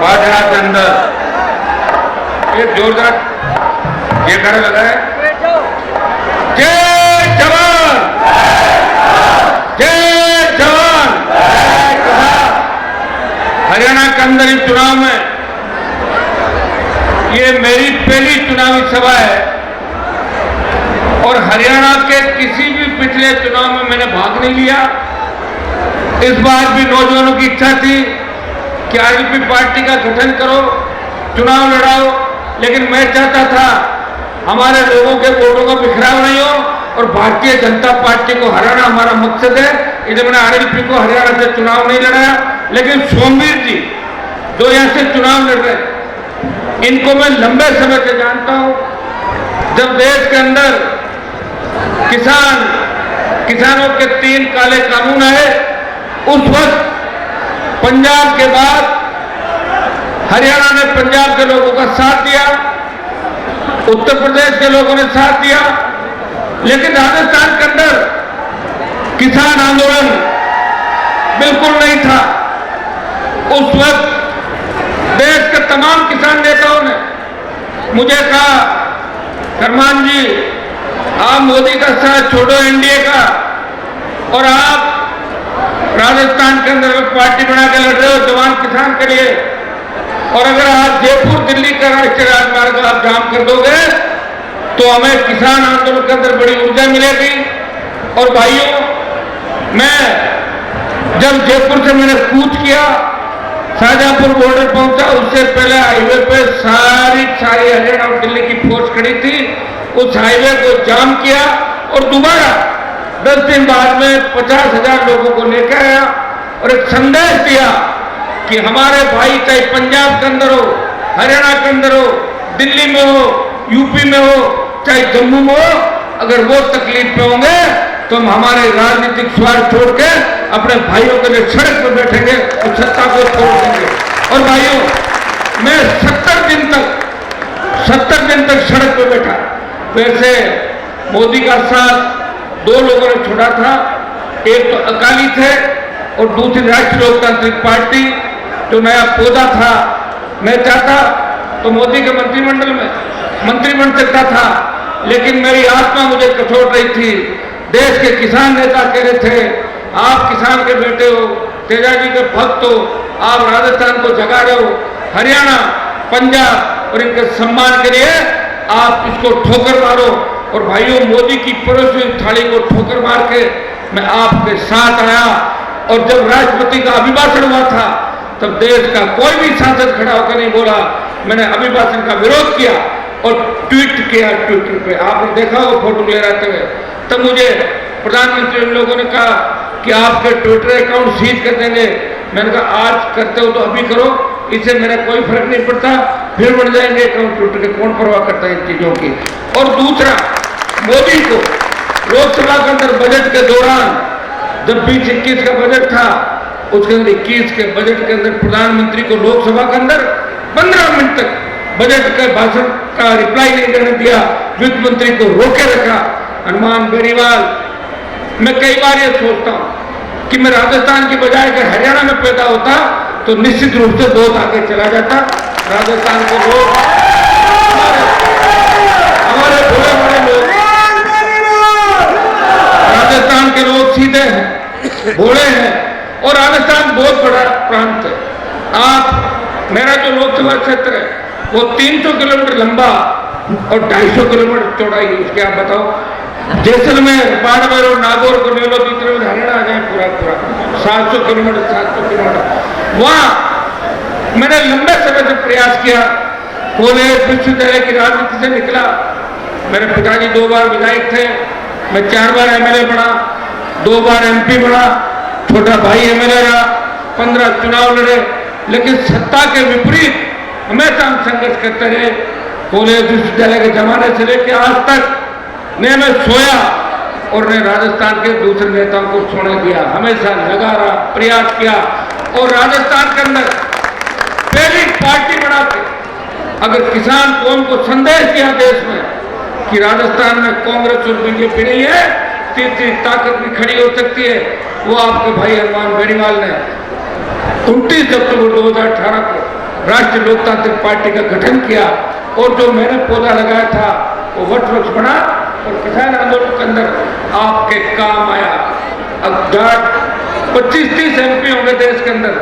बाजरा के अंदर एक जोरदार जयकारा लगा है, जय जवान जय जवान। हरियाणा के अंदर इस चुनाव में ये मेरी पहली चुनावी सभा है और हरियाणा के किसी भी पिछले चुनाव में मैंने भाग नहीं लिया। इस बार भी नौजवानों की इच्छा थी कि आरएलपी पार्टी का गठन करो, चुनाव लड़ाओ, लेकिन मैं चाहता था हमारे लोगों के वोटों का बिखराव नहीं हो और भारतीय जनता पार्टी को हराना हमारा मकसद है। इसलिए मैंने आरएलपी को हरियाणा से चुनाव नहीं लड़ाया। लेकिन सोमवीर जी जो यहां से चुनाव लड़ रहे, इनको मैं लंबे समय से जानता हूं। जब देश के अंदर किसानों के 3 काले कानून आए, उस वक्त पंजाब के बाद हरियाणा ने पंजाब के लोगों का साथ दिया, उत्तर प्रदेश के लोगों ने साथ दिया, लेकिन राजस्थान के अंदर किसान आंदोलन बिल्कुल नहीं था। उस वक्त देश के तमाम किसान नेताओं ने मुझे कहा, फरमान जी आप मोदी का साथ छोड़ो, एनडीए का, और आप राजस्थान के अंदर पार्टी बना के लड़ रहे हो जवान किसान के लिए, और अगर आप जयपुर दिल्ली का राष्ट्रीय राजमार्ग आप जाम कर दोगे तो हमें किसान आंदोलन के अंदर बड़ी ऊर्जा मिलेगी। और भाइयों, मैं जब जयपुर से मैंने कूच किया, शाहजहांपुर बॉर्डर पहुंचा, उससे पहले हाईवे पे सारी हरियाणा और दिल्ली की फौज खड़ी थी। उस हाईवे को जाम किया और दोबारा 10 दिन बाद में 50,000 लोगों को लेकर आया और एक संदेश दिया कि हमारे भाई चाहे पंजाब के अंदर हो, हरियाणा के अंदर हो, दिल्ली में हो, यूपी में हो, चाहे जम्मू में हो, अगर वो तकलीफ में होंगे तो हम हमारे राजनीतिक स्वार्थ छोड़ के अपने भाइयों के लिए सड़क पर बैठेंगे और सत्ता को छोड़ देंगे। और भाइयों, मैं 70 दिन तक सड़क पर बैठा। वैसे मोदी का साथ 2 लोगों ने छोड़ा था, एक तो अकाली थे और दूसरी राष्ट्रीय लोकतांत्रिक पार्टी जो नया पौधा था। मैं चाहता तो मोदी के मंत्रिमंडल में मंत्री बन सकता था, लेकिन मेरी आत्मा मुझे कचोट रही थी। देश के किसान नेता कह रहे थे आप किसान के बेटे हो, तेजाजी के भक्त हो, आप राजस्थान को जगा रहे हो, हरियाणा पंजाब और इनके सम्मान के लिए आप इसको ठोकर मारो। और भाइयों, मोदी की परोसी हुई थाली को ठोकर मार के मैं आपके साथ आया। और जब राष्ट्रपति का अभिभाषण हुआ था तब देश का कोई भी सांसद खड़ा होकर नहीं बोला, मैंने अभिभाषण का विरोध किया और ट्वीट किया ट्विटर पे, आपने देखा वो फोटो ले रहते हुए। तब मुझे प्रधानमंत्री लोगों ने कहा कि आपके ट्विटर अकाउंट सीज कर देंगे। मैंने कहा आज करते हो तो अभी करो, इससे मेरा कोई फर्क नहीं पड़ता, फिर बढ़ जाएंगे अकाउंट ट्विटर के, कौन परवाह करता है इन चीजों की। और दूसरा, मोदी को लोकसभा के अंदर बजट के दौरान जब 20-21 का बजट था, उसके अंदर 21 के बजट के अंदर प्रधानमंत्री को लोकसभा के अंदर 15 मिनट तक बजट के भाषण का रिप्लाई नहीं करने दिया, वित्त मंत्री को रोके रखा। हनुमान बेनीवाल, मैं कई बार ये सोचता हूं कि मैं राजस्थान की बजाय अगर हरियाणा में पैदा होता तो निश्चित रूप से बहुत आगे चला जाता। राजस्थान के लोग, हमारे भोले बड़े लोग, राजस्थान के लोग सीधे हैं, भोले हैं और राजस्थान बहुत बड़ा प्रांत है। आप, मेरा जो लोकसभा क्षेत्र है वो 300 किलोमीटर लंबा और 250 किलोमीटर चौड़ाई है। उसके आप बताओ, जैसलमेर, बाड़मेर और नागौर को ले लो, दूसरे में हरियाणा आ जाए पूरा 700 किलोमीटर। वहां मैंने लंबे समय से प्रयास किया, कॉलेज विश्वविद्यालय की राजनीति से निकला। मेरे पिताजी 2 बार विधायक थे, मैं 4 बार एमएलए बना, 2 बार एमपी बना, छोटा भाई एमएलए रहा, 15 चुनाव लड़े, लेकिन सत्ता के विपरीत हमेशा हम संघर्ष करते रहे। कॉलेज विश्वविद्यालय के जमाने से लेकर आज तक ने मैं सोया और ने राजस्थान के दूसरे नेताओं को सोने दिया, हमेशा लगा रहा, प्रयास किया। और राजस्थान के अंदर पहली पार्टी बना के अगर किसान कौम को संदेश दिया देश में कि राजस्थान में कांग्रेस और बीजेपी नहीं है, तीसरी ताकत भी खड़ी हो सकती है, वो आपके भाई हनुमान बेनीवाल ने 29 अक्टूबर 2018 को राष्ट्रीय लोकतांत्रिक पार्टी का गठन किया और जो मैंने पौधा लगाया था वो वट वृक्ष बना और किसान आंदोलन के अंदर आपके काम आया। अब 25-30 MP होंगे देश के अंदर,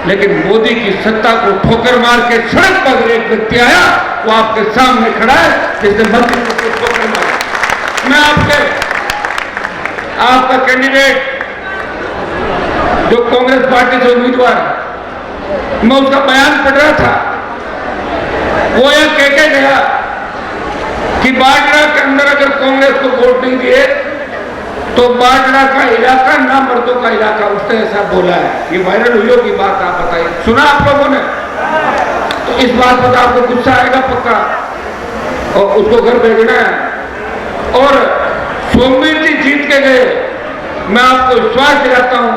लेकिन मोदी की सत्ता को ठोकर मार के सड़क पर एक व्यक्ति आया, वो आपके सामने खड़ा है जिसने मंत्री को ठोकर मारा। मैं आपका कैंडिडेट जो कांग्रेस पार्टी से उम्मीदवार है, मैं उसका बयान पढ़ रहा था। वो यह कह के गया कि बाजरा के अंदर अगर कांग्रेस को वोट नहीं दिए तो बाजरा का इलाका ना मर्दों का इलाका, उसने ऐसा बोला है। ये वायरल हुई होगी बात, आप बताइए, सुना आप लोगों ने? तो इस बात पर आपको गुस्सा आएगा पक्का, और उसको घर भेजना है। और सोमवीर जी जीत के गए, मैं आपको विश्वास दिलाता हूं,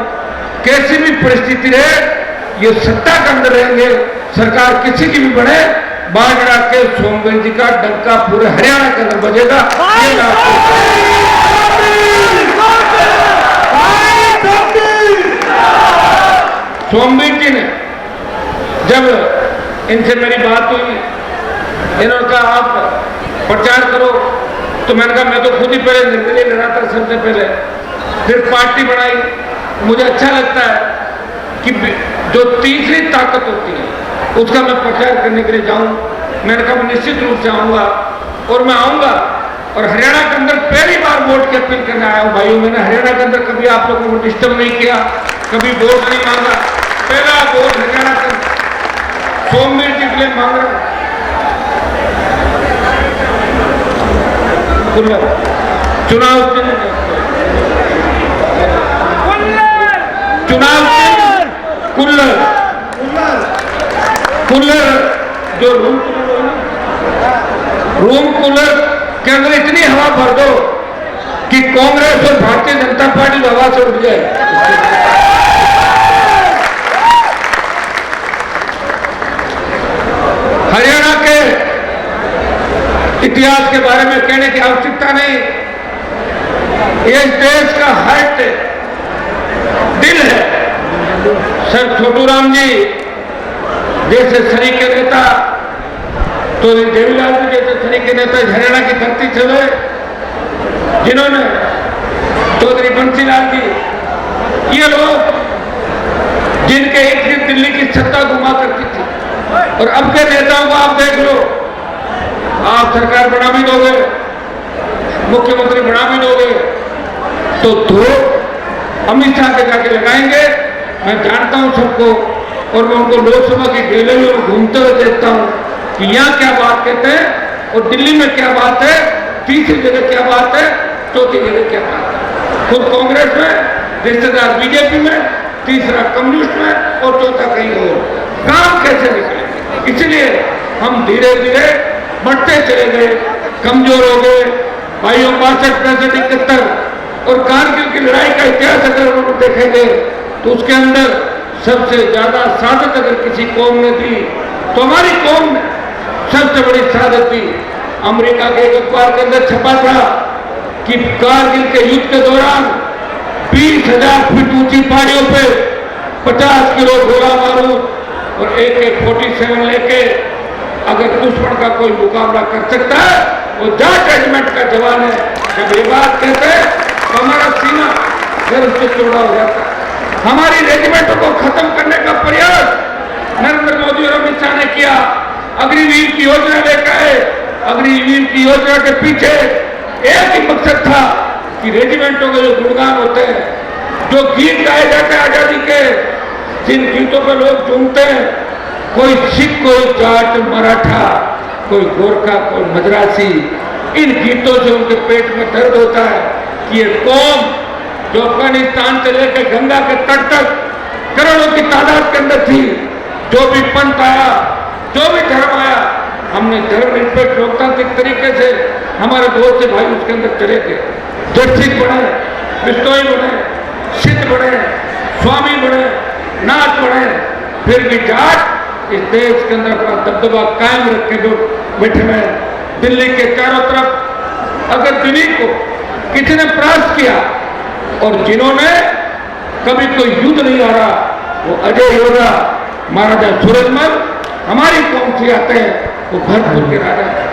कैसी भी परिस्थिति रहे ये सत्ता के अंदर रहेंगे, सरकार किसी की भी बने, बाजरा के सोमवीर जी का डंका पूरे हरियाणा के अंदर बजेगा। सोमवीर जी ने जब इनसे मेरी बात हुई, इन्होंने कहा आप प्रचार करो, तो मैंने कहा मैं तो खुद ही पहले निर्दलीय लड़ा था सबसे पहले, फिर पार्टी बनाई। मुझे अच्छा लगता है कि जो तीसरी ताकत होती है उसका मैं प्रचार करने के लिए जाऊं। मैंने कहा मैं निश्चित रूप से आऊंगा और मैं आऊंगा, और हरियाणा के अंदर पहली बार वोट की अपील करने आया हूं। भाइयों, मैंने हरियाणा के अंदर कभी आप लोगों को डिस्टर्ब नहीं किया, कभी वोट नहीं मांगा। पहला वोट हरियाणा के सोमवीर जी के लिए मांग रहा हूं। चुनाव कूलर जो रूम कूलर के अंदर इतनी हवा भर दो कि कांग्रेस और भारतीय जनता पार्टी हवा से उठ जाए। हरियाणा के इतिहास के बारे में कहने की आवश्यकता नहीं, ये देश का हार्ट दिल है। सर छोटू राम जी जैसे सरी के नेता, तो देवीलाल जी जैसे सरी के नेता हरियाणा की धरती से हुए, जिन्होंने चौधरी बंसीलाल जी, ये लोग जिनके एक दिल्ली की सत्ता घुमा करती थी, और अब के नेताओं को आप देख लो, आप सरकार बना भी दोगे, मुख्यमंत्री बना भी दोगे, तो दो अमित शाह के जाके लगाएंगे। मैं जानता हूं सबको, और मैं उनको लोकसभा की गैलरी में घूमते हुए देखता हूं कि यहाँ क्या बात कहते हैं और दिल्ली में क्या बात है, तीसरी जगह क्या बात है, चौथी जगह क्या बात है। खुद कांग्रेस में, रिश्तेदार बीजेपी में, तीसरा कम्युनिस्ट में और चौथा कहीं और। काम कैसे निकले? इसलिए हम धीरे धीरे बढ़ते चले गए, कमजोर हो गए। भाइयों 62, 65, 71 और कारगिल की लड़ाई का इतिहास अगर हम देखेंगे तो उसके अंदर सबसे ज्यादा शहादत अगर किसी कौम ने दी तो हमारी कौम ने सबसे बड़ी शहादत दी। अमेरिका के एक अखबार के अंदर छपा था कि कारगिल के युद्ध के दौरान 20,000 फीट ऊंची पहाड़ियों पे 50 किलो गोला बारूद और AK-47 लेके अगर दुश्मन का कोई मुकाबला कर सकता है वो जाट रेजिमेंट का जवान है। जब ये बात कहते हैं तो हमारा सीना गर्व से चौड़ा हो जाता है। हमारी रेजिमेंटों को खत्म करने का प्रयास नरेंद्र मोदी और अमित शाह ने किया। अग्निवीर की योजना लेकर आए। अग्निवीर की योजना के पीछे एक ही मकसद था कि रेजिमेंटों के जो गुणगान होते हैं, जो गीत गाए जाते हैं आजादी के, जिन गीतों पर लोग झूमते हैं, कोई सिख, कोई जाट, मराठा, कोई गोरखा, कोई मद्रासी, इन गीतों से उनके पेट में दर्द होता है कि ये कौम जो अफगानिस्तान से लेकर गंगा के तट तक करोड़ों की तादाद के अंदर थी, जो भी पंथ आया, जो भी धर्म आया, हमने धर्मनिरपेक्ष लोकतांत्रिक तरीके से हमारे बहुत से भाई उसके अंदर चले थे। दर्शित बने, बिश्नोई बने, सिद्ध बने, स्वामी बने, नाथ बने, फिर भी जाट इस देश के अंदर अपना दबदबा कायम रखे जो बैठे हुए। दिल्ली के चारों तरफ अगर दिल्ली को किसी ने प्रयास किया और जिन्होंने कभी कोई युद्ध नहीं हारा, वो अजय योद्धा महाराजा सूरजमल हमारी कौम से आते हैं वो भरपूर गिरा रहे हैं।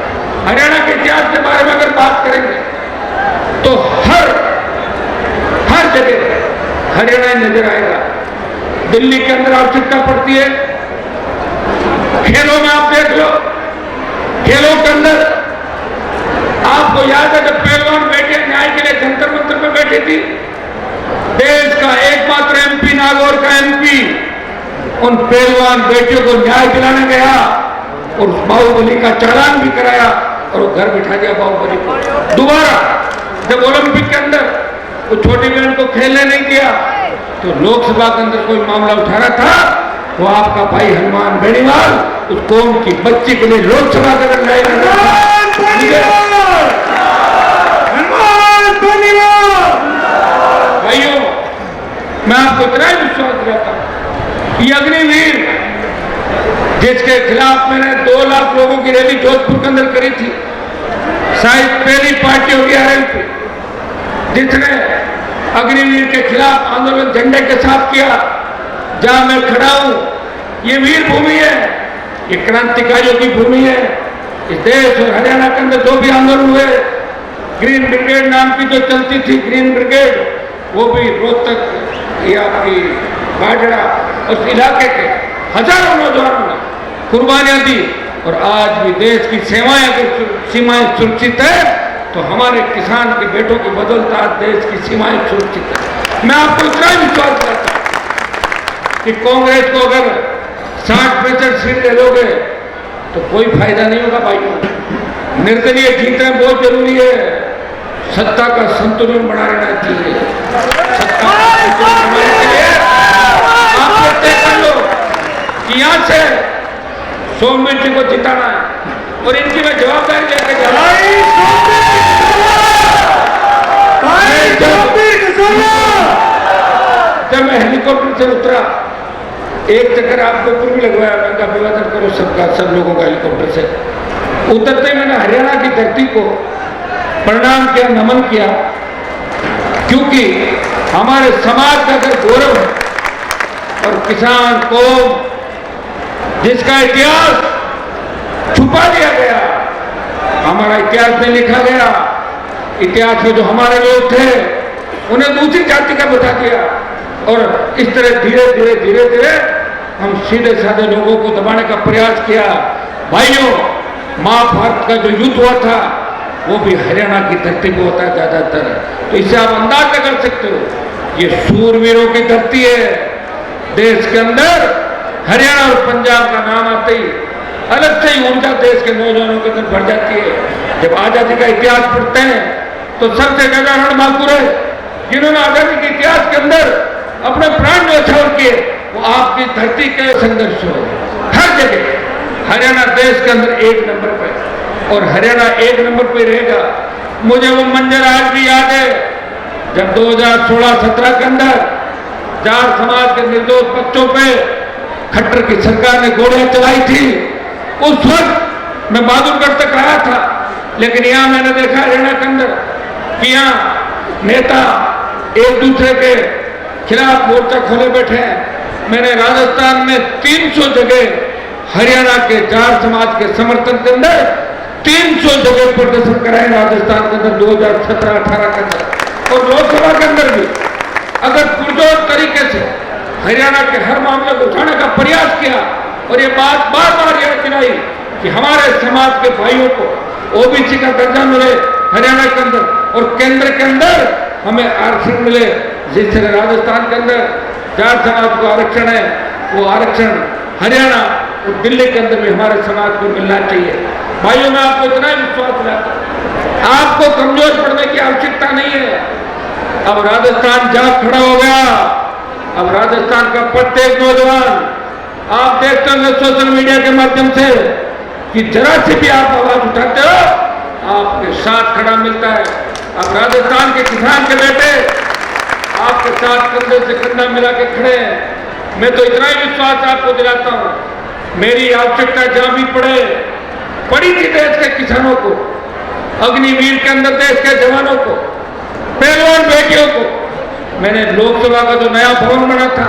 हरियाणा के इतिहास के बारे में अगर बात करेंगे तो हर जगह हरियाणा नजर आएगा। दिल्ली के अंदर आवश्यकता पड़ती है, खेलों में आप देख लो, खेलों के अंदर आपको याद है जब पहलवान बैठे न्याय के लिए जंतर मंतर में बैठी थी, देश का एकमात्र एमपी, नागौर का एमपी, उन पहलवान बेटियों को न्याय दिलाने गया और उस बाहुबली का चालान भी कराया और वो घर बिठा दिया बाहुबली को। दोबारा जब ओलंपिक के अंदर वो छोटी बहन को खेलने नहीं दिया तो लोकसभा के अंदर कोई मामला उठाना था, वो आपका भाई हनुमान बेनीवाल उस कौम की बच्ची के लिए लोकसभा के अंदर न्याय लड़ा था। भाइयों, मैं आपको इतना ही विश्वास दिलाता हूं, ये अग्निवीर जिसके खिलाफ मैंने 2 लाख लोगों की रैली जोधपुर के अंदर करी थी, शायद पहली पार्टी होगी आरएलपी जिसने अग्निवीर के खिलाफ आंदोलन झंडे के साथ किया। जहां मैं खड़ा हूं, ये वीर भूमि है, ये क्रांतिकारियों की भूमि है। इस देश और हरियाणा के अंदर जो भी आंदोलन हुए, ग्रीन ब्रिगेड नाम की जो चलती थी ग्रीन ब्रिगेड, वो भी रोहतक या आपकी बाजरा उस इलाके के हजारों नौजवानों ने कुर्बानियां दी। और आज भी देश की सेवाएं अगर सीमाएं सुरक्षित है तो हमारे किसान के बेटों की बदौलत आज देश की सीमाएं सुरक्षित है। मैं आपको इतना ही विश्वास दिलाता हूं कि कांग्रेस को अगर 60-65 सीट दे दोगे तो कोई फायदा नहीं होगा भाइयों। निर्दलीय जीतना बहुत जरूरी है, सत्ता का संतुलन बना रहना चाहिए। सत्ता का संतुलन बनाने के लिए आप तय कर लो कि यहां से सोमवीर जी को जिताना है और इनकी मैं जवाबदारी लेकर जा रहा हूं। जब मैं हेलीकॉप्टर से उतरा, एक चक्कर आपको ऊपर भी लगवाया, मैं कहा अभिवादन करो सबका, सब लोगों का हेलीकॉप्टर से। उतरते मैंने हरियाणा की धरती को प्रणाम किया, नमन किया, क्योंकि हमारे समाज का अगर गौरव है और किसान को जिसका इतिहास छुपा दिया गया, हमारा इतिहास में लिखा गया, इतिहास में जो हमारे लोग थे उन्हें दूसरी जाति का बता दिया और इस तरह धीरे धीरे हम सीधे साधे लोगों को दबाने का प्रयास किया। भाइयों, महाभारत का जो युद्ध हुआ था वो भी हरियाणा की धरती पे होता है ज्यादातर, तो इससे आप अंदाजा कर सकते हो ये सूरवीरों की धरती है। देश के अंदर हरियाणा और पंजाब का नाम आते ही अलग से ही ऊर्जा देश के नौजवानों के अंदर बढ़ जाती है। जब आजादी का इतिहास पढ़ते हैं तो सबसे ज्यादा रणबांकुर है जिन्होंने आजादी के इतिहास के अंदर अपने प्राण न्यौछावर किए, वो आपकी धरती के संघर्ष हो। हर जगह हरियाणा देश के अंदर 1 नंबर पे और हरियाणा 1 नंबर पे रहेगा। मुझे वो मंजर आज भी याद है जब 2016-17 के अंदर 4 समाज के निर्दोष बच्चों पे खट्टर की सरकार ने गोलियां चलाई थी। उस वक्त मैं बहादुरगढ़ तक आया था, लेकिन यहां मैंने देखा हरियाणा के अंदर कि यहां नेता एक दूसरे के खिलाफ मोर्चा खोले बैठे हैं। मैंने राजस्थान में 300 जगह हरियाणा के 4 समाज के समर्थन के अंदर 300 जगह प्रदर्शन कराए राजस्थान के अंदर 2017-18 के अंदर और लोकसभा के अंदर भी। अगर पुरजोर तरीके से हरियाणा के हर मामले को उठाने का प्रयास किया और ये बात बार बार याद दिलाई कि हमारे समाज के भाइयों को ओबीसी का दर्जा मिले हरियाणा के अंदर और केंद्र के अंदर हमें आरक्षण मिले। जिस तरह राजस्थान के अंदर 4 समाज को आरक्षण है, वो आरक्षण हरियाणा और दिल्ली के अंदर भी हमारे समाज को मिलना चाहिए। भाइयों, मैं आपको इतना ही विश्वास दिलाता हूं, आपको कमजोर पड़ने की आवश्यकता नहीं है। अब राजस्थान जाग खड़ा हो गया। अब राजस्थान का प्रत्येक नौजवान, आप देखते होंगे सोशल मीडिया के माध्यम से कि जरा से भी आप आवाज उठाते हो आपके साथ खड़ा मिलता है। अब राजस्थान के किसान के बेटे आपके साथ कंधे से कंधा मिला के खड़े हैं। मैं तो इतना ही विश्वास आपको दिलाता हूं, मेरी आवश्यकता जहां भी पड़ी थी देश के किसानों को, अग्निवीर के अंदर देश के जवानों को, पहलवान बेटियों को, मैंने लोकसभा का जो नया भवन बना था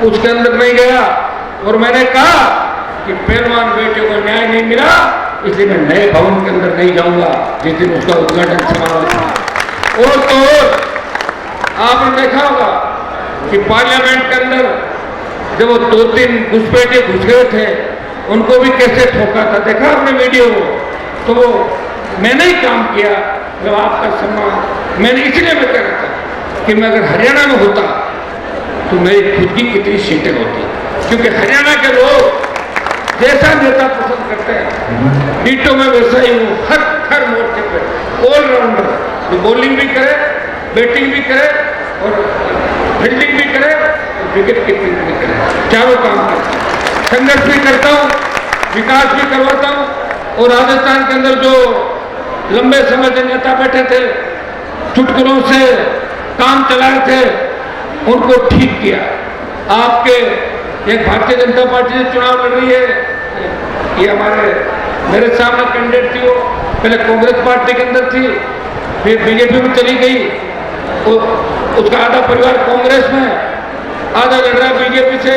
उसके अंदर नहीं गया और मैंने कहा कि पहलवान बेटे को न्याय नहीं मिला, इसलिए मैं नए भवन के अंदर नहीं जाऊंगा जिस दिन उसका उद्घाटन समारोह था। और तो आपने देखा होगा कि पार्लियामेंट के अंदर जब वो 2-3 घुसपैठे घुस गए थे, उनको भी कैसे ठोका था, देखा आपने वीडियो। तो मैंने ही काम किया, जब आपका सम्मान मैंने इसलिए मैं कह रहा था कि मैं अगर हरियाणा में होता तो मेरी खुद की कितनी सीटें होती, क्योंकि हरियाणा के लोग जैसा नेता पसंद करते हैं, डीटो में वैसा ही हूँ। हर मोर्चे पे ऑलराउंडर, जो बॉलिंग भी करे, बैटिंग भी करे और फील्डिंग भी करे और विकेट कीपिंग भी करे, चारों काम करता हूँ। संघर्ष भी करता हूँ, विकास भी करवाता हूँ। और राजस्थान के अंदर जो लंबे समय से नेता बैठे थे, चुटकुलों से काम चलाए थे, उनको ठीक किया। आपके एक भारतीय जनता पार्टी से चुनाव लड़ रही है, ये हमारे मेरे सामने कैंडिडेट थी, वो पहले कांग्रेस पार्टी के अंदर थी, फिर बीजेपी में चली गई। उसका आधा परिवार कांग्रेस में, आधा लड़ रहा है बीजेपी से,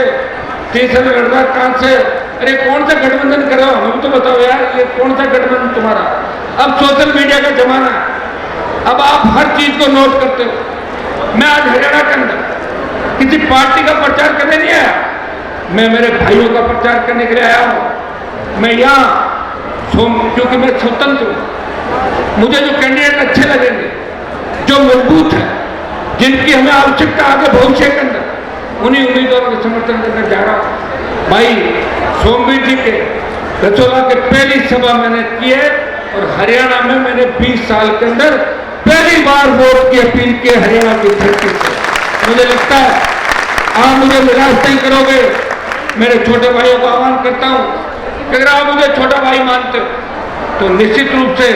तीसरा लड़ रहा है कहां से। अरे कौन सा गठबंधन कर रहे हो, हमें तो बताओ यार, ये कौन सा गठबंधन तुम्हारा। अब सोशल मीडिया का जमाना है, अब आप हर चीज को नोट करते हो। मैं आज हरियाणा के अंदर किसी पार्टी का प्रचार करने नहीं आया, मैं मेरे भाइयों का प्रचार करने के लिए आया हूं। मैं यहाँ क्योंकि मैं स्वतंत्र हूं, मुझे जो कैंडिडेट अच्छे लगेंगे, जो मजबूत है, जिनकी हमें आवश्यकता आगे भविष्य के अंदर, उन्हीं उम्मीदवारों के समर्थन करने जा रहा हूं। भाई सोमवीर जी के रसोला के पहली सभा मैंने की है और हरियाणा में मैंने 20 साल के अंदर पहली बार वोट की अपील की हरियाणा की धरती से। मुझे लगता है आप मुझे निराश नहीं करोगे। मेरे छोटे भाइयों को आह्वान करता हूं कि अगर आप मुझे छोटा भाई मानते हो तो निश्चित रूप से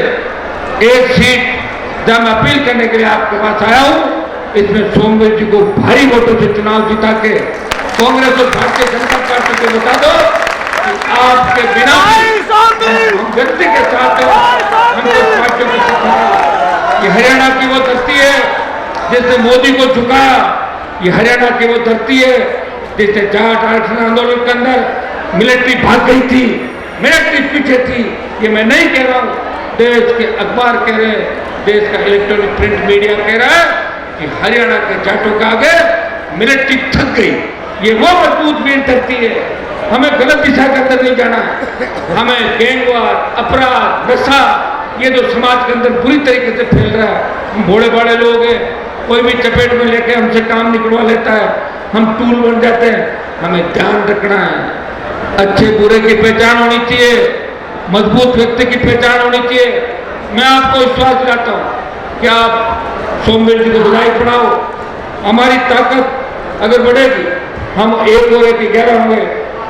एक सीट जब मैं अपील करने के लिए आपके पास आया हूं, इसमें सोमवीर जी को भारी वोटों से चुनाव जिता के कांग्रेस और भारतीय जनता पार्टी को बता दो कि आपके बिना हम व्यक्ति के साथ हम पार्टियों के साथ। ये हरियाणा की वो धरती है जिसने मोदी को झुकाया, ये हरियाणा की वो धरती है जिससे जाट आरक्षण आंदोलन के अंदर मिलिट्री भाग गई थी, मिलिट्री पीछे थी। ये मैं नहीं कह रहा हूं, देश के अखबार कह रहे हैं, देश का इलेक्ट्रॉनिक प्रिंट मीडिया कह रहा है कि हरियाणा के जाटों का आगे मिलिट्री थक गई। ये वो मजबूत वीर धरती है, हमें गलत दिशा के अंदर नहीं जाना है। हमें गैंगवार, अपराध, नशा, ये जो समाज के अंदर बुरी तरीके से फैल रहा है, हम भोले भाले लोग हैं, कोई भी चपेट में लेके हमसे काम निकलवा लेता है, हम टूल बन जाते हैं। हमें ध्यान रखना है, अच्छे बुरे की पहचान होनी चाहिए, मजबूत व्यक्ति की पहचान होनी चाहिए। मैं आपको विश्वास दिलाता हूं कि आप सोमवीर जी को विधायक बनाओ, हमारी ताकत अगर बढ़ेगी हम 1 और 1 11 होंगे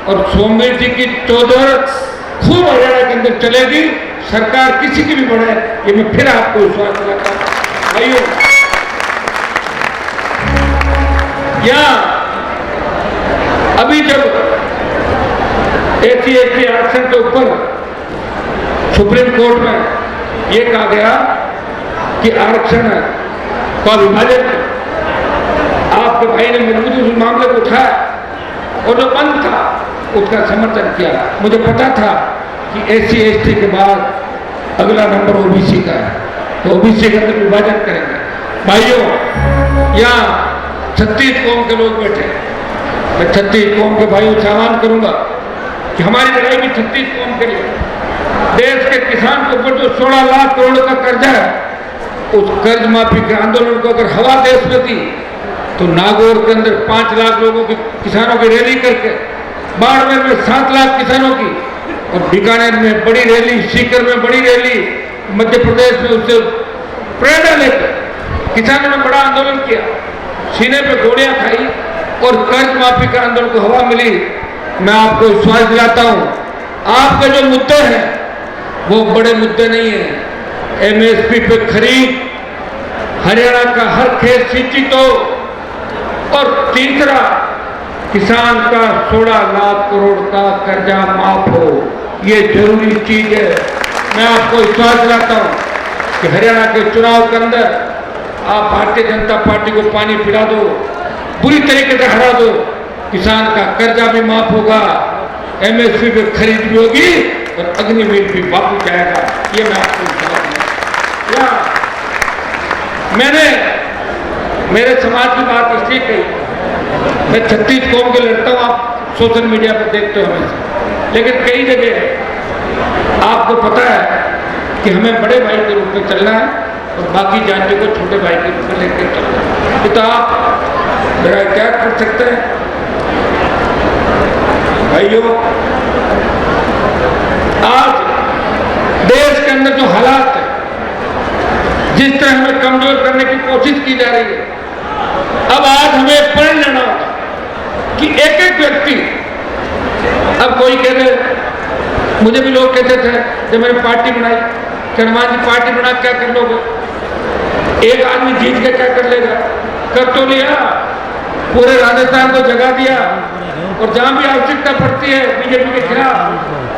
और सोमवीर जी की चौधर खूब हरियाणा के अंदर चलेगी, सरकार किसी की भी बढ़े, ये मैं फिर आपको विश्वास दिलाता हूं। भाइयों, यहाँ अभी जब SC ST आरक्षण के ऊपर सुप्रीम कोर्ट में ये कहा गया कि आरक्षण का विभाजन, आपके भाई ने मजबूती उस मामले को उठाया और जो बंद था उसका समर्थन किया। मुझे पता था कि SC ST के बाद अगला नंबर OBC का है, तो OBC के अंदर विभाजन करेंगे। भाइयों, यहाँ 36 कौम के लोग बैठे, मैं 36 कौम के भाइयों से आह्वान करूंगा कि हमारी लड़ाई भी 36 कौम के लिए। देश के किसान के ऊपर जो 16 लाख करोड़ का कर्जा है, उस कर्ज माफी के आंदोलन को अगर हवा देश में दी तो नागौर के अंदर 5 लाख लोगों की, किसानों की रैली करके, बाड़मेर में 7 लाख किसानों की, और बीकानेर में बड़ी रैली, सीकर में बड़ी रैली, मध्य प्रदेश में उससे प्रेरणा लेकर किसानों ने बड़ा आंदोलन किया, सीने पे गोलियां खाई और कर्ज माफी का आंदोलन को हवा मिली। मैं आपको विश्वास दिलाता हूं, आपके जो मुद्दे हैं वो बड़े मुद्दे नहीं है। MSP पे खरीद, हरियाणा का हर खेत सिंचित हो, और तीसरा किसान का 16 लाख करोड़ का कर्जा माफ हो, ये जरूरी चीज है। मैं आपको विश्वास दिलाता हूं कि हरियाणा के चुनाव के अंदर आप भारतीय जनता पार्टी को पानी पिला दो, बुरी तरीके से हरा दो, किसान का कर्जा भी माफ होगा, MSP पे खरीद भी होगी और अग्निवीर भी बापू जाएगा। ये मैं आपको या मैंने मेरे समाज की बात इसलिए कही, मैं 36 कौम के लड़ता हूँ, आप सोशल मीडिया पर देखते हो हमेशा, लेकिन कई जगह आपको पता है कि हमें बड़े भाई के रूप में चलना है और बाकी जातियों को छोटे भाई के रूप में लेकर चलना है। तो आप मेरा क्या कर सकते हैं भाइयों? आज देश के अंदर जो हालात है, जिस तरह हमें कमजोर करने की कोशिश की जा रही है, अब आज हमें पढ़ लेना होगा कि एक एक व्यक्ति, अब कोई कहते, मुझे भी लोग कहते थे जब मैंने पार्टी बनाई कि हनुमान जी पार्टी बना क्या कर लोगे, एक आदमी जीत के क्या कर लेगा? कर तो लिया, पूरे राजस्थान को जगा दिया, और जहां भी आवश्यकता पड़ती है बीजेपी के खिलाफ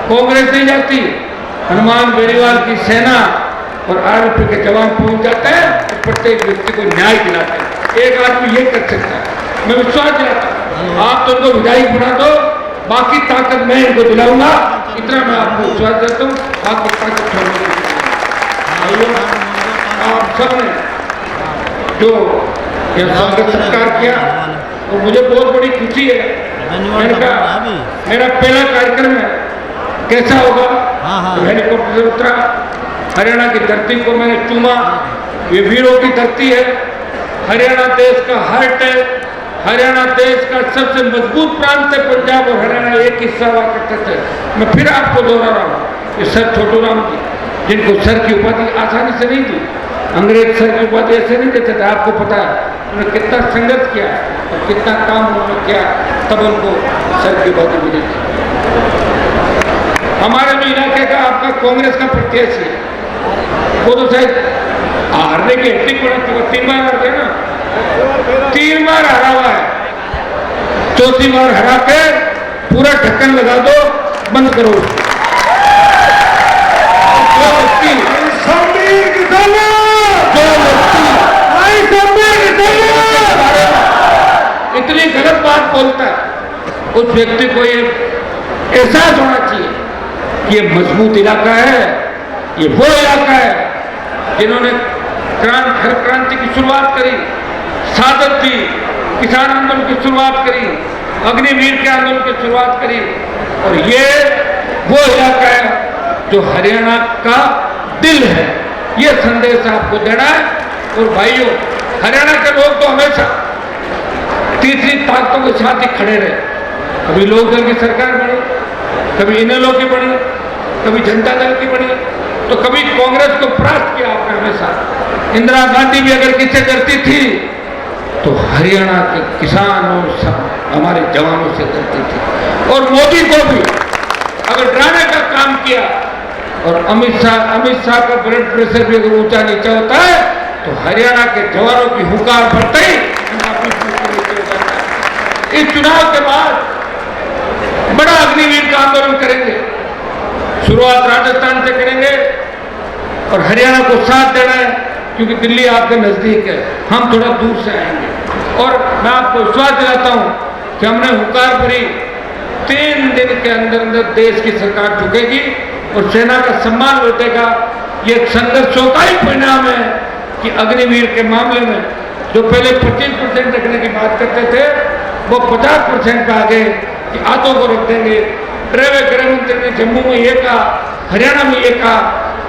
कांग्रेस नहीं जाती, हनुमान बेनीवाल की सेना और आरपी के जवान पहुंच जाते हैं, तो प्रत्येक व्यक्ति को न्याय दिलाते हैं। एक आदमी ये कर सकता है। मैं विश्वास दिलाता हूं, आप तो उनको विधायक बना दो, बाकी ताकत मैं इनको दिलाऊंगा, इतना मैं आपको विश्वास देता हूँ। आपको ताकत छोड़ने आप सबने जो यह स्वागत सत्कार किया और मुझे बहुत बड़ी खुशी है। मैंने कहा मेरा पहला कार्यक्रम है, कैसा होगा? तो हेलीकॉप्टर से उतरा, हरियाणा की धरती को मैंने चूमा, ये वीरों की धरती है, हरियाणा देश का हार्ट है, हरियाणा देश का सबसे मजबूत प्रांत है। पंजाब और हरियाणा एक हिस्सा हुआ करते थे। मैं फिर आपको दोहरा रहा हूँ, ये सर छोटू राम जी, जिनको सर की उपाधि आसानी से नहीं दी, अंग्रेज सर की उपाधि ऐसे नहीं देते थे, आपको पता है उन्होंने कितना संघर्ष किया और कितना काम उन्होंने किया, तब उनको सर की उपाधि मिली थी। हमारे जो इलाके का आपका कांग्रेस का प्रत्याशी है, वो तो शायद हारने की हैट्रिक बना चुका, 3 बार हार गया ना, 3 बार हारा हुआ है, 4थी बार हरा के पूरा ढक्कन लगा दो, बंद करो। इतनी गलत बात बोलता है, उस व्यक्ति को ये एहसास होना चाहिए कि ये मजबूत इलाका है, ये वो इलाका है जिन्होंने हर क्रांति की शुरुआत करी, शहादत दी, किसान आंदोलन की शुरुआत करी, अग्निवीर के आंदोलन की शुरुआत करी, और ये वो इलाका है जो हरियाणा का दिल है। ये संदेश आपको देना है। और भाइयों, हरियाणा के लोग तो हमेशा तीसरी ताकतों के साथ ही खड़े रहे। कभी लोक दल की सरकार बनी, कभी इनेलो की बनी, कभी जनता दल की बनी, तो कभी कांग्रेस को परास्त किया आपने हमेशा। इंदिरा गांधी भी अगर किससे डरती थी तो हरियाणा के किसानों हमारे जवानों से डरती थी। और मोदी को भी अगर डराने का काम किया, और अमित शाह का ब्लड प्रेशर भी अगर ऊंचा नीचा होता है तो हरियाणा के जवानों की हुंकार बढ़ते ही इस चुनाव के बाद बड़ा अग्निवीर का आंदोलन करेंगे। शुरुआत राजस्थान से करेंगे और हरियाणा को साथ देना है, क्योंकि दिल्ली आपके नजदीक है, हम थोड़ा दूर से आएंगे। और मैं आपको विश्वास दिलाता हूं कि हमने हुंकार भरी, 3 दिन के अंदर अंदर देश की सरकार झुकेगी और सेना का सम्मान लौटेगा। ये संघर्षों का ही परिणाम है कि अग्निवीर के मामले में जो पहले 25% रखने की बात करते थे, वो 50% पे आ गए कि आधों को रख देंगे। गृह मंत्री ने जम्मू में ये कहा, हरियाणा में ये कहा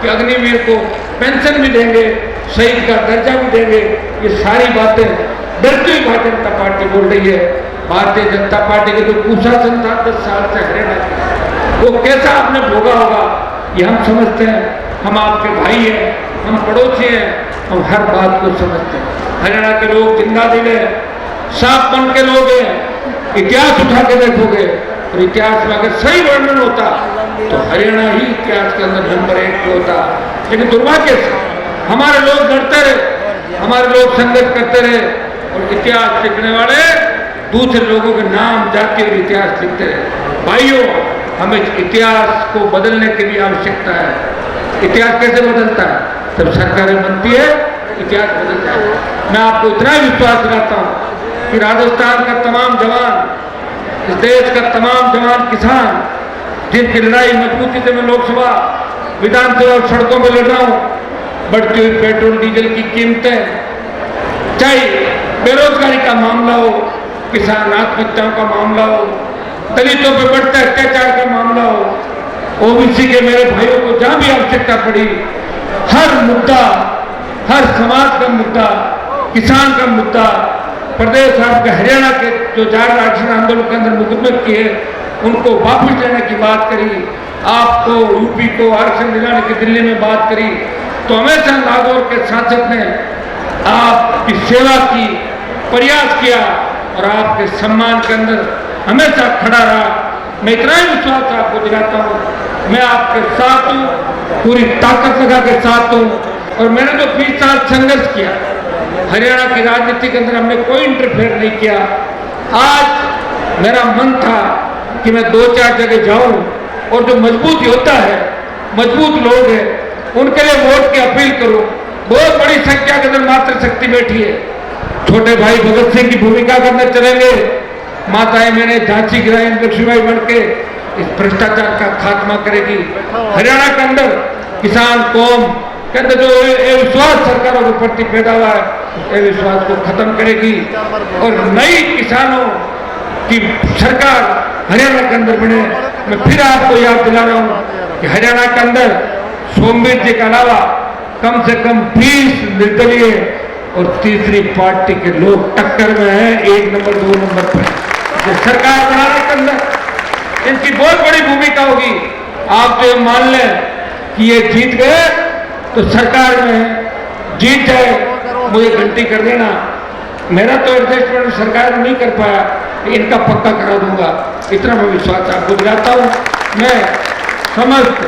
कि अग्निवीर को पेंशन भी देंगे, शहीद का दर्जा भी देंगे। ये सारी बातें डरती हुई भारतीय जनता पार्टी बोल रही है। भारतीय जनता पार्टी के जो कुशासन था 10 साल से हरियाणा का, वो कैसा आपने भोगा होगा ये हम समझते हैं। हम आपके भाई हैं, हम पड़ोसी हैं, हम हर बात को समझते हैं। हरियाणा के लोग जिंदा दिल है, साफ मन के लोग हैं। इतिहास उठा के देखोगे और इतिहास में अगर सही वर्णन होता तो हरियाणा ही इतिहास के अंदर नंबर 1 पे होता। लेकिन दुर्भाग्य से हमारे लोग लड़ते रहे, हमारे लोग संघर्ष करते रहे और इतिहास लिखने वाले दूसरे लोगों के नाम, जाति और इतिहास लिखते रहे। भाइयों, हमें इतिहास को बदलने की भी आवश्यकता है। इतिहास कैसे बदलता है? जब सरकारें बनती है, इतिहास बदलता है। मैं आपको इतना ही विश्वास दिलाता हूँ कि राजस्थान का तमाम जवान, इस देश का तमाम जवान किसान जिनकी लड़ाई मजबूती से मैं लोकसभा, विधानसभा और सड़कों में लड़ रहा हूं। बढ़ती हुई पेट्रोल डीजल की कीमतें, चाहे बेरोजगारी का मामला हो, किसान आत्महत्याओं का मामला हो, दलितों पर बढ़ते अत्याचार का मामला हो, ओबीसी के मेरे भाइयों को जहां भी आवश्यकता पड़ी, हर मुद्दा, हर समाज का मुद्दा, किसान का मुद्दा, प्रदेश आपके हरियाणा के जो जाट आरक्षण आंदोलन के अंदर मुकदमे किए उनको वापस लेने की बात करी, आपको यूपी को आरक्षण दिलाने की दिल्ली में बात करी, तो हमेशा नागौर के सांसद ने आपकी सेवा की, प्रयास किया और आपके सम्मान के अंदर हमेशा खड़ा रहा। मैं इतना ही विश्वास आपको दिलाता हूँ, मैं आपके साथ हूँ, पूरी ताकत लगा के साथ हूँ। और मैंने जो 20 साल संघर्ष किया, हरियाणा की राजनीति के अंदर हमने कोई इंटरफेयर नहीं किया। आज मेरा मन था कि मैं 2-4 जगह जाऊं और जो मजबूत योद्धा है, मजबूत लोग हैं, उनके लिए वोट की अपील करूं। बहुत बड़ी संख्या के अंदर मातृशक्ति बैठी है। छोटे भाई भगत सिंह की भूमिका करने चलेंगे, माताएं मैंने झांसी की रानी लक्ष्मीबाई बन के इस भ्रष्टाचार का खात्मा करेगी। हरियाणा के अंदर किसान कौम के अंदर जो विश्वास सरकारों के प्रति पैदा हुआ है, ये विश्वास को खत्म करेगी और नई किसानों की सरकार हरियाणा के अंदर बने। मैं फिर आपको याद दिला रहा हूं कि हरियाणा के अंदर सोमवीर जी के अलावा कम से कम 20 निर्दलीय और तीसरी पार्टी के लोग टक्कर में हैं, 1 नंबर 2 नंबर पर। जो सरकार बनाने के अंदर इनकी बहुत बड़ी भूमिका होगी। आप तो मान लें कि ये जीत गए तो सरकार में जीत जाए, मुझे घंटी कर देना। मेरा तो एडजस्टमेंट सरकार नहीं कर पाया, इनका पक्का करा दूंगा, इतना मैं विश्वास आपको दिलाता हूं। मैं समस्त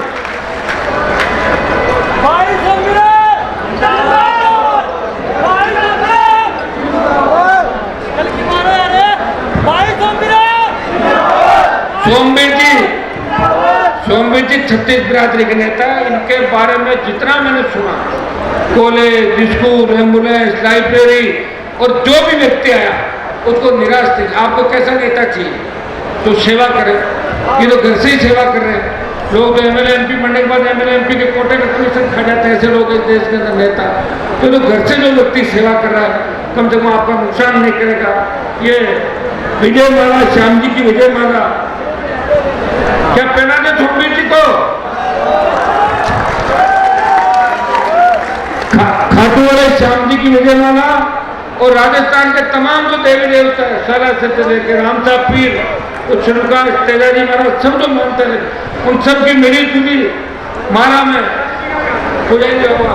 सोमवीर जी छत्तीस बिरादरी के नेता, इनके बारे में जितना मैंने सुना, कॉलेज, स्कूल, एम्बुलेंस, लाइब्रेरी और जो भी व्यक्ति आया उसको निराश थी। आपको कैसा नेता चाहिए जो सेवा करे? ये तो घर से ही सेवा कर रहे हैं लोग। तो एमएलए एमपी बनने के बाद एमएलए एमपी के कोटे में कमीशन खा जाते हैं ऐसे लोग इस देश के अंदर नेता। तो घर से जो व्यक्ति सेवा कर रहा है, कम से कम आपका नुकसान नहीं करेगा। ये विजय माला, श्याम जी की विजय माला क्या पहना दे सोमवीर जी को? खाटू वाले श्याम जी की विजय माला और राजस्थान के तमाम जो देवी देवता है, सारा से लेकर रामसा पीर, तो श्रीकांत तेजाजी महाराज, सब जो मानते हैं, उन सब की मिली जुली माला में पूजेंगे होगा।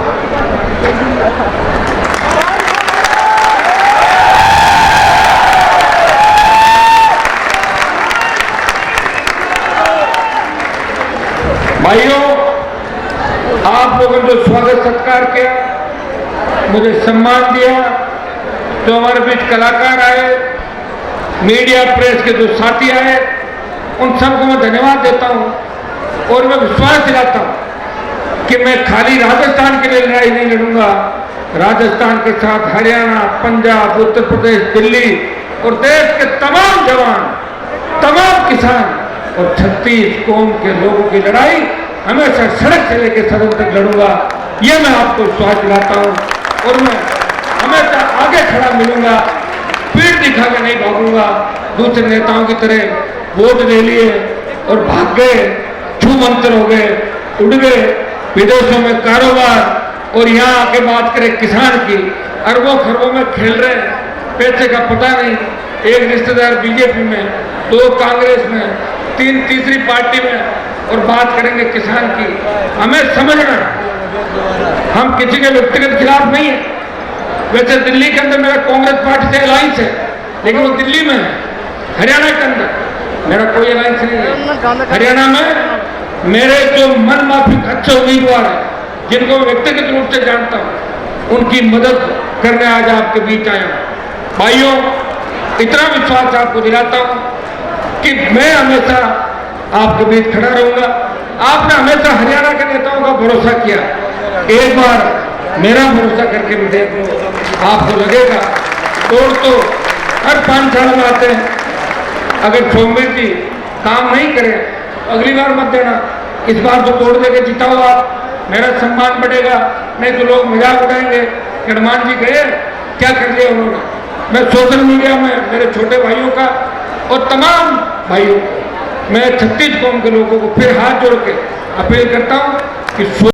भाइयों, आप लोगों ने जो स्वागत सत्कार किया, मुझे सम्मान दिया, जो हमारे बीच कलाकार आए, मीडिया प्रेस के जो साथी आए, उन सबको मैं धन्यवाद देता हूं और मैं विश्वास दिलाता हूं कि मैं खाली राजस्थान के लिए लड़ाई नहीं लड़ूंगा। राजस्थान के साथ हरियाणा, पंजाब, उत्तर प्रदेश, दिल्ली और देश के तमाम जवान, तमाम किसान और 36 कौम के लोगों की लड़ाई हमेशा सड़क से लेकर सदन तक लड़ूंगा। ये मैं आपको विश्वास दिलाता हूं और मैं हमेशा आगे खड़ा मिलूंगा, पीठ दिखा के नहीं भागूंगा। दूसरे नेताओं की तरह वोट ले लिए और भाग गए, छू मंतर हो गए, उड़ गए विदेशों में कारोबार और यहाँ आके बात करें किसान की, अरबों खरबों में खेल रहे हैं, पैसे का पता नहीं। एक रिश्तेदार बीजेपी में, 2 कांग्रेस में, 3 तीसरी पार्टी में और बात करेंगे किसान की। हमें समझना, हम किसी के व्यक्तिगत खिलाफ नहीं है। वैसे दिल्ली के अंदर मेरा कांग्रेस पार्टी से अलायंस है, लेकिन वो दिल्ली में है। हरियाणा के अंदर मेरा कोई अलायंस नहीं है। हरियाणा में मेरे जो मन माफिक अच्छे उम्मीदवार हैं, जिनको व्यक्तिगत रूप से जानता हूं, उनकी मदद करने आज आपके बीच आया हूं। भाइयों, इतना विश्वास आपको दिलाता हूं कि मैं हमेशा आपके बीच खड़ा रहूंगा। आपने हमेशा हरियाणा के नेताओं का भरोसा किया, एक बार मेरा भरोसा करके भी देख लो, आपको लगेगा तोड़ तो हर 5 साल में आते हैं। अगर सोमवीर जी काम नहीं करें अगली बार मत देना, इस बार तो तोड़ देके जिताओ आप, मेरा सम्मान बढ़ेगा। नहीं तो लोग मजाक उड़ाएंगे कि हनुमान जी गए क्या कर लिया उन्होंने। मैं सोशल मीडिया में मेरे छोटे भाइयों का और तमाम भाइयों को, मैं 36 कौम के लोगों को फिर हाथ जोड़ के अपील करता हूं कि